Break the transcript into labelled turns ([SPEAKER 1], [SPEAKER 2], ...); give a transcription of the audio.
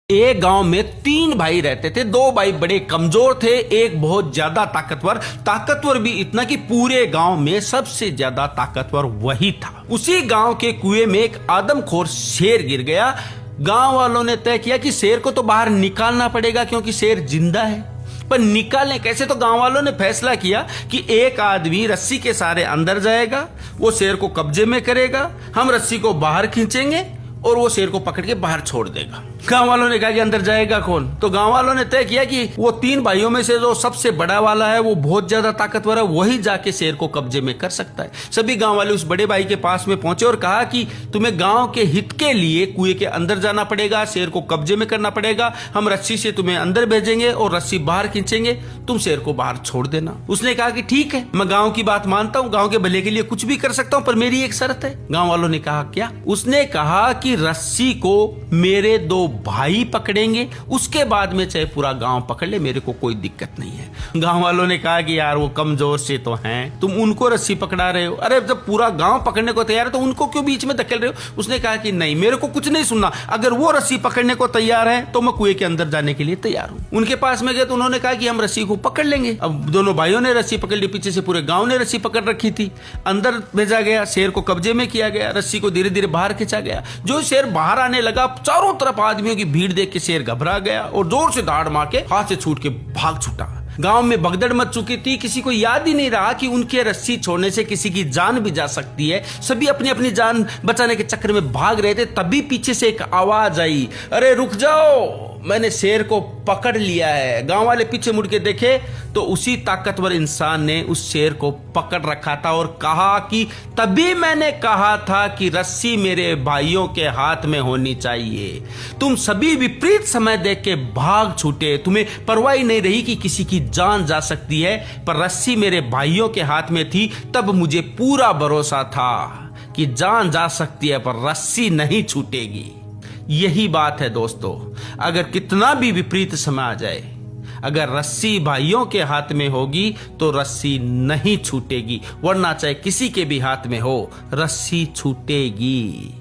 [SPEAKER 1] एक गांव में 3 भाई रहते थे। 2 भाई बड़े कमजोर थे, एक बहुत ज्यादा ताकतवर भी इतना कि पूरे गांव में सबसे ज्यादा ताकतवर वही था। उसी गांव के कुएं में एक आदमखोर शेर गिर गया। गांव वालों ने तय किया कि शेर को तो बाहर निकालना पड़ेगा क्योंकि शेर जिंदा है, पर निकालने कैसे? तो गांव वालों ने फैसला किया कि एक आदमी रस्सी के सहारे अंदर जाएगा, वो शेर को कब्जे में करेगा, हम रस्सी को बाहर खींचेंगे और वो शेर को पकड़ के बाहर छोड़ देगा। गांव वालों ने कहा कि अंदर जाएगा कौन? तो गांव वालों ने तय किया कि वो 3 भाइयों में से जो सबसे बड़ा वाला है, वो बहुत ज्यादा ताकतवर है, वही जाके शेर को कब्जे में कर सकता है। सभी गांव वाले उस बड़े भाई के पास में पहुंचे और कहा कि तुम्हें गांव के हित के लिए कुएं के अंदर जाना पड़ेगा, शेर को कब्जे में करना पड़ेगा, हम रस्सी से तुम्हें अंदर भेजेंगे और रस्सी बाहर खींचेंगे, तुम शेर को बाहर छोड़ देना। उसने कहा कि ठीक है, मैं गांव की बात मानता हूं, गांव के भले के लिए कुछ भी कर सकता हूं, पर मेरी एक शर्त है। गांव वालों ने कहा क्या? उसने कहा कि रस्सी को मेरे 2 भाई पकड़ेंगे, उसके बाद में चाहे पूरा गांव पकड़ ले, मेरे को कोई दिक्कत नहीं है। गांव वालों ने कहा कि यार वो कमजोर से तो हैं, तुम उनको रस्सी पकड़ा रहे हो, अरे जब पूरा गांव पकड़ने को तैयार है तो उनको क्यों बीच में धकेल रहे हो? उसने कहा कि नहीं, मेरे को कुछ नहीं सुनना, अगर वो रस्सी पकड़ने को तैयार है तो मैं कुएं के अंदर जाने के लिए तैयार हूं। उनके पास में गए तो उन्होंने कहा कि हम रस्सी को पकड़ लेंगे। अब दोनों भाइयों ने रस्सी पकड़ ली, पीछे से पूरे गांव ने रस्सी पकड़ रखी थी। अंदर भेजा गया, शेर को कब्जे में किया गया, रस्सी को धीरे धीरे बाहर खींचा गया। जो शेर बाहर आने लगा, चारों तरफ आदमियों की भीड़ देख के शेर घबरा गया और जोर से दाड़ मार के हाथ से छूट के भाग छूटा। गांव में भगदड़ मच चुकी थी, किसी को याद ही नहीं रहा कि उनके रस्सी छोड़ने से किसी की जान भी जा सकती है। सभी अपनी अपनी जान बचाने के चक्कर में भाग रहे थे। तभी पीछे से एक आवाज आई, अरे रुक जाओ, मैंने शेर को पकड़ लिया है। गांव वाले पीछे मुड़ के देखे तो उसी ताकतवर इंसान ने उस शेर को पकड़ रखा था और कहा कि तभी मैंने कहा था कि रस्सी मेरे भाइयों के हाथ में होनी चाहिए। तुम सभी विपरीत समय देख के भाग छूटे, तुम्हें परवाह नहीं रही कि किसी की जान जा सकती है, पर रस्सी मेरे भाइयों के हाथ में थी। तब मुझे पूरा भरोसा था कि जान जा सकती है पर रस्सी नहीं छूटेगी। यही बात है दोस्तों, अगर कितना भी विपरीत समय आ जाए, अगर रस्सी भाइयों के हाथ में होगी तो रस्सी नहीं छूटेगी, वरना चाहे किसी के भी हाथ में हो, रस्सी छूटेगी।